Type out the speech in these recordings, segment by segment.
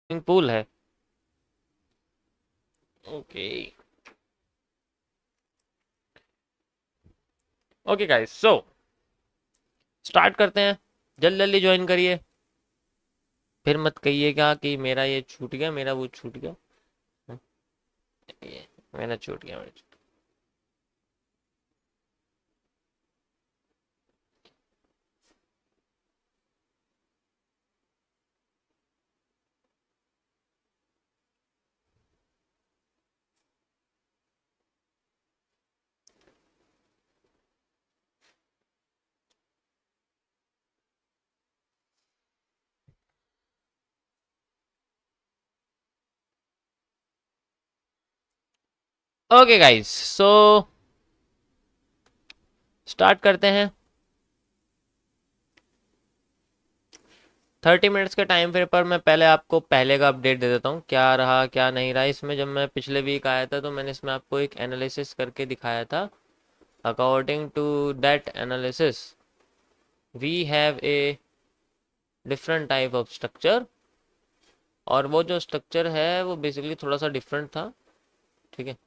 Swimming pool है। Okay. Okay guys, so start करते हैं। जल्दी जल्दी ज्वाइन करिए, फिर मत कहिएगा कि मेरा ये छूट गया, मेरा वो छूट गया। हम्म, ये मेरा छूट गया, मेरा छूट गया। ओके गाइस, सो स्टार्ट करते हैं। 30 मिनट्स के टाइम फ्रेम पर मैं पहले आपको पहले का अपडेट दे देता हूँ, क्या रहा क्या नहीं रहा इसमें। जब मैं पिछले वीक आया था तो मैंने इसमें आपको एक एनालिसिस करके दिखाया था। According to that analysis we have a different type of structure, और वो जो स्ट्रक्चर है वो बेसिकली थोड़ा सा डिफरेंट था। ठीक है,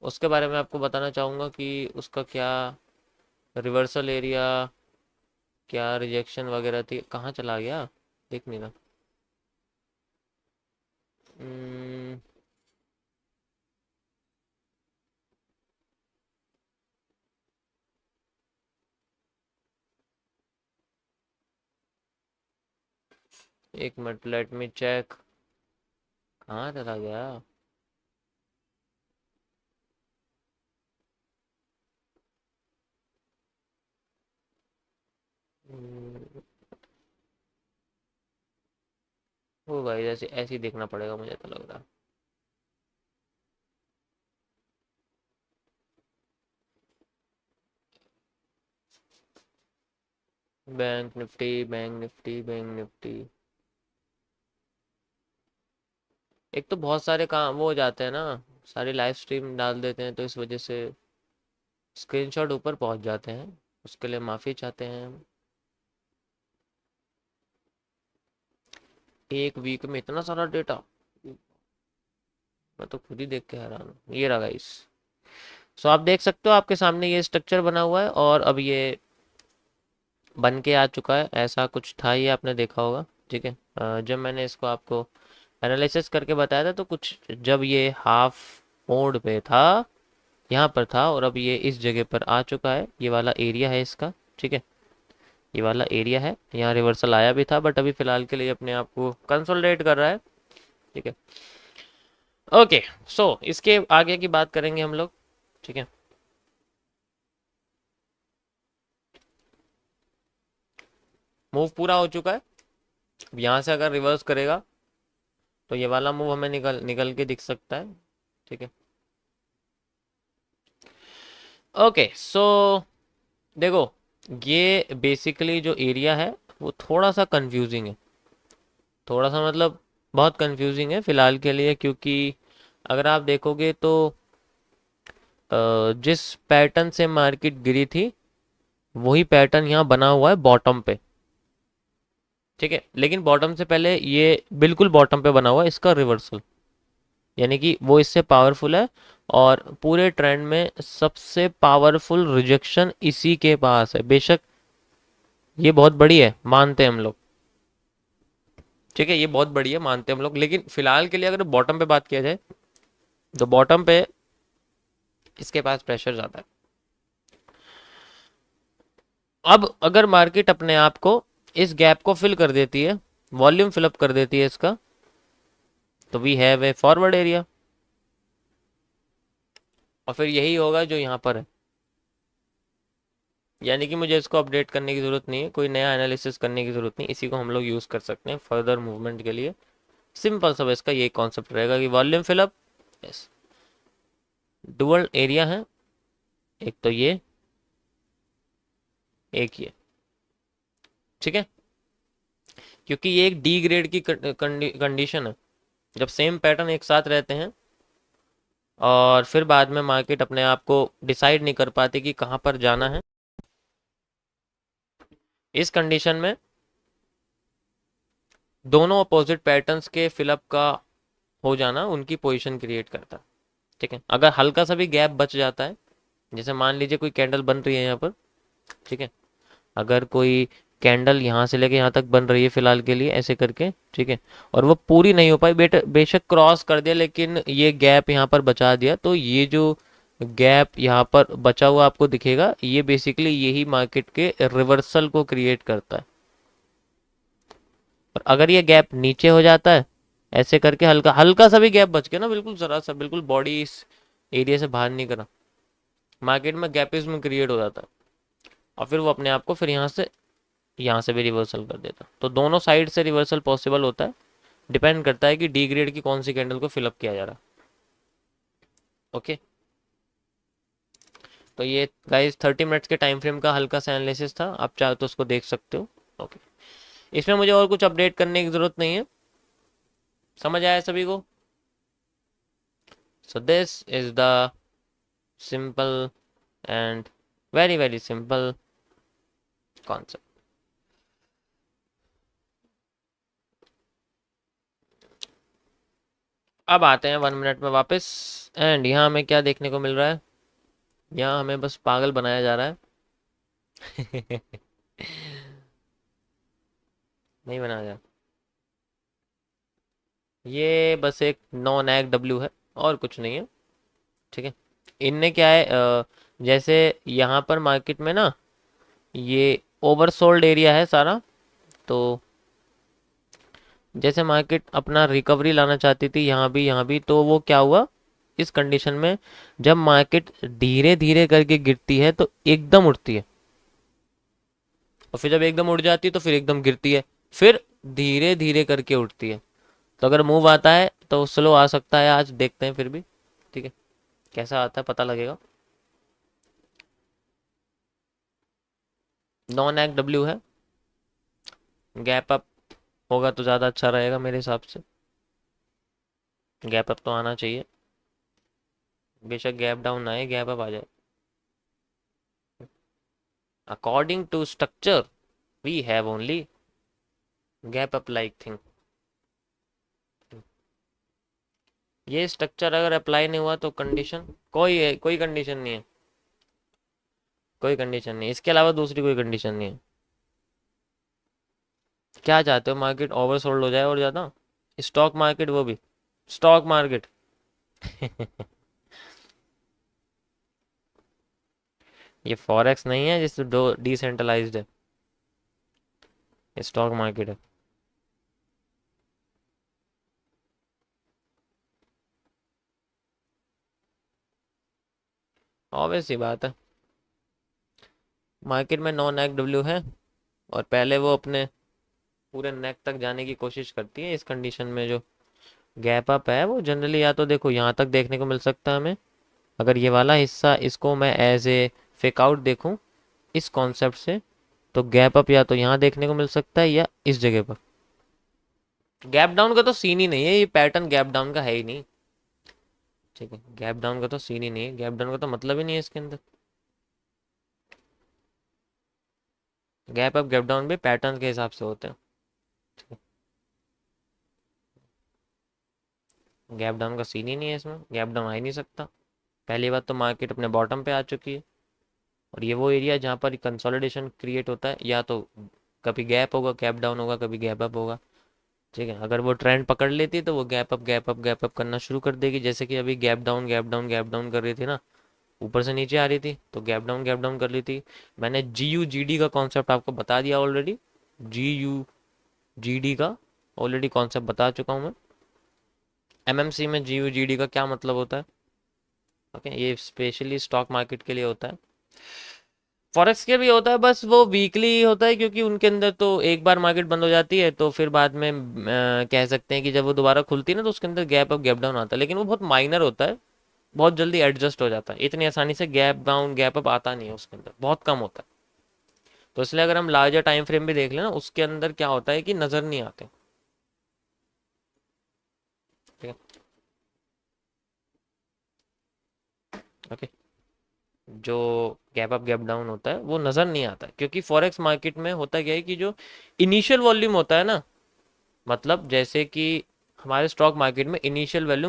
उसके बारे में आपको बताना चाहूँगा कि उसका क्या रिवर्सल एरिया, क्या रिजेक्शन वगैरह थी। कहाँ चला गया, देख नहीं रहा। हम्म, एक मिनट, लेट मी चेक। कहाँ चला गया। हम्म, वो भाई जैसे ऐसे ही देखना पड़ेगा, मुझे तो लग रहा। Bank Nifty, bank Nifty, bank Nifty. एक तो बहुत सारे काम वो हो जाते हैं ना, सारी लाइव स्ट्रीम डाल देते हैं तो इस वजह से स्क्रीनशॉट ऊपर पहुंच जाते हैं। उसके लिए माफ़ी चाहते हैं हम। एक वीक में इतना सारा डेटा, मैं तो खुद ही देख के हैरान हूँ। ये रहा गाइस, सो आप देख सकते हो आपके सामने ये स्ट्रक्चर बना हुआ है और अब ये बन के आ चुका है। ऐसा कुछ था, ये आपने देखा होगा। ठीक है, जब मैंने इसको आपको एनालिसिस करके बताया था तो कुछ, जब ये हाफ मोड पे था यहाँ पर था, और अब ये इस जगह पर आ चुका है। ये वाला एरिया है इसका। ठीक है, ये वाला एरिया है, यहाँ रिवर्सल आया भी था बट अभी फिलहाल के लिए अपने आप को कंसोलिडेट कर रहा है। ठीक है, ओके। सो इसके आगे की बात करेंगे हम लोग। ठीक है, मूव पूरा हो चुका है। अब यहाँ से अगर रिवर्स करेगा तो ये वाला मूव हमें निकल निकल के दिख सकता है। ठीक है, ओके। सो देखो, ये बेसिकली जो एरिया है वो थोड़ा सा कंफ्यूजिंग है। थोड़ा सा मतलब बहुत कंफ्यूजिंग है फिलहाल के लिए, क्योंकि अगर आप देखोगे तो जिस पैटर्न से मार्केट गिरी थी वही पैटर्न यहाँ बना हुआ है बॉटम पे। ठीक है, लेकिन बॉटम से पहले ये बिल्कुल बॉटम पे बना हुआ है इसका रिवर्सल, यानी कि वो इससे पावरफुल है। और पूरे ट्रेंड में सबसे पावरफुल रिजेक्शन इसी के पास है। बेशक ये बहुत बड़ी है, मानते हैं हम लोग। ठीक है, ये बहुत बड़ी है, मानते हैं हम लोग, लेकिन फिलहाल के लिए अगर बॉटम पे बात किया जाए तो बॉटम पे इसके पास प्रेशर ज़्यादा है। अब अगर मार्केट अपने आप को इस गैप को फिल कर देती है, वॉल्यूम फिलअप कर देती है इसका, तो we have a forward area, और फिर यही होगा जो यहाँ पर है। यानी कि मुझे इसको अपडेट करने की ज़रूरत नहीं है, कोई नया एनालिसिस करने की ज़रूरत नहीं, इसी को हम लोग यूज़ कर सकते हैं फर्दर मूवमेंट के लिए। सिंपल सा इसका यही कॉन्सेप्ट रहेगा कि volume fill up, yes, dual area है, एक तो ये, एक ये। ठीक है, क्योंकि ये एक डी ग्रेड की कंडीशन है, जब सेम पैटर्न एक साथ रहते हैं और फिर बाद में मार्केट अपने आप को डिसाइड नहीं कर पाती कि कहाँ पर जाना है। इस कंडीशन में दोनों अपोजिट पैटर्न्स के फिलअप का हो जाना उनकी पोजीशन क्रिएट करता है। ठीक है, अगर हल्का सा भी गैप बच जाता है, जैसे मान लीजिए कोई कैंडल बन रही है यहाँ पर, ठीक है, अगर कोई कैंडल यहाँ से लेके यहाँ तक बन रही है फिलहाल के लिए ऐसे करके, ठीक है, और वो पूरी नहीं हो पाई, बेशक क्रॉस कर दिया लेकिन ये गैप यहाँ पर बचा दिया, तो ये जो गैप यहाँ पर बचा हुआ आपको दिखेगा, ये बेसिकली यही मार्केट के रिवर्सल को क्रिएट करता है। और अगर ये गैप नीचे हो जाता है ऐसे करके, हल्का हल्का सा भी गैप बच गया ना, बिल्कुल जरा सा, बिल्कुल बॉडी इस एरिया से बाहर नहीं करा, मार्केट में गैपिज्म क्रिएट हो जाता है, और फिर वो अपने आप को फिर यहाँ से भी रिवर्सल कर देता। तो दोनों साइड से रिवर्सल पॉसिबल होता है, डिपेंड करता है कि डी ग्रेड की कौन सी कैंडल को फिलअप किया जा रहा है। ओके, तो ये गाइस 30 मिनट्स के टाइम फ्रेम का हल्का सा एनालिसिस था, आप चाहो तो उसको देख सकते हो। ओके, इसमें मुझे और कुछ अपडेट करने की ज़रूरत नहीं है, समझ आया सभी को? So this is the simple and very very simple concept. अब आते हैं 1 मिनट में वापस, एंड यहाँ हमें क्या देखने को मिल रहा है? यहाँ हमें बस पागल बनाया जा रहा है। नहीं बनाया जा, ये बस एक नॉन एग डब्ल्यू है और कुछ नहीं है। ठीक है, इनने क्या है, जैसे यहाँ पर मार्केट में ना ये ओवरसोल्ड एरिया है सारा, तो जैसे मार्केट अपना रिकवरी लाना चाहती थी यहाँ भी, तो वो क्या हुआ इस कंडीशन में, जब मार्केट धीरे धीरे करके गिरती है तो एकदम उठती है, और फिर जब एकदम उठ जाती है तो फिर एकदम गिरती है, फिर धीरे धीरे करके उठती है। तो अगर मूव आता है तो स्लो आ सकता है, आज देखते हैं फिर भी, ठीक है, कैसा आता है पता लगेगा। नॉन एक्ट डब्ल्यू है, गैप अप होगा तो ज़्यादा अच्छा रहेगा मेरे हिसाब से, गैप अप तो आना चाहिए, बेशक गैप डाउन आए गैप अप आ जाए। According to structure we have only gap up like thing. ये स्ट्रक्चर अगर अप्लाई नहीं हुआ तो कंडीशन कोई कंडीशन नहीं है, कोई कंडीशन नहीं, इसके अलावा दूसरी कोई कंडीशन नहीं है। क्या चाहते हो, मार्केट ओवरसोल्ड हो जाए और ज़्यादा, स्टॉक मार्केट, वो भी स्टॉक मार्केट। ये फॉरेक्स नहीं है जिस डिसेंट्रलाइज्ड है, स्टॉक मार्केट है। ऑब्वियस सी बात है, मार्केट में नॉन एक्ट डब्ल्यू है और पहले वो अपने पूरे नेक तक जाने की कोशिश करती है। इस कंडीशन में जो गैप अप है वो जनरली या तो देखो यहाँ तक देखने को मिल सकता है हमें, अगर ये वाला हिस्सा इसको मैं एज ए फेक आउट देखूँ इस कॉन्सेप्ट से, तो गैप अप या तो यहाँ देखने को मिल सकता है या इस जगह पर। गैप डाउन का तो सीन ही नहीं है, ये पैटर्न गैप डाउन का है ही नहीं, ठीक है, गैप डाउन का तो सीन ही नहीं है, गैप डाउन का तो मतलब ही नहीं है इसके अंदर। गैप अप गैप डाउन भी पैटर्न के हिसाब से होते हैं, गैप डाउन का सीन ही नहीं है इसमें, गैप डाउन आ ही नहीं सकता। पहली बात तो मार्केट अपने बॉटम पे आ चुकी है, और ये वो एरिया जहाँ पर कंसोलिडेशन क्रिएट होता है, या तो कभी गैप होगा गैप डाउन होगा, कभी गैप अप होगा, ठीक है। अगर वो ट्रेंड पकड़ लेती है तो वो gap up gap up gap up करना शुरू कर देगी, जैसे कि अभी gap down gap down gap down कर रही थी ना, ऊपर से नीचे आ रही थी तो गैप डाउन कर ली थी। मैंने जी यू जी डी का कॉन्सेप्ट आपको बता दिया already, G U G D का ऑलरेडी कॉन्सेप्ट बता चुका हूँ मैं। एमएमसी में जी यू जी डी का क्या मतलब होता है, ओके, ये स्पेशली स्टॉक मार्केट के लिए होता है, फॉरेक्स के भी होता है, बस वो वीकली होता है, क्योंकि उनके अंदर तो एक बार मार्केट बंद हो जाती है तो फिर बाद में कह सकते हैं कि जब वो दोबारा खुलती है ना तो उसके अंदर गैप अप गैप डाउन आता है, लेकिन वो बहुत माइनर होता है, बहुत जल्दी एडजस्ट हो जाता है, इतनी आसानी से गैप डाउन गैप अप आता नहीं है उसके अंदर, बहुत कम होता है। तो इसलिए अगर हम लार्जर टाइम फ्रेम भी देख लें ना, उसके अंदर क्या होता है कि नज़र नहीं आते, ठीक है, ओके, जो गैप अप गैप डाउन होता है वो नज़र नहीं आता, क्योंकि फॉरेक्स मार्केट में होता क्या है कि जो इनिशियल वॉल्यूम होता है ना, मतलब जैसे कि हमारे स्टॉक मार्केट में इनिशियल वैल्यू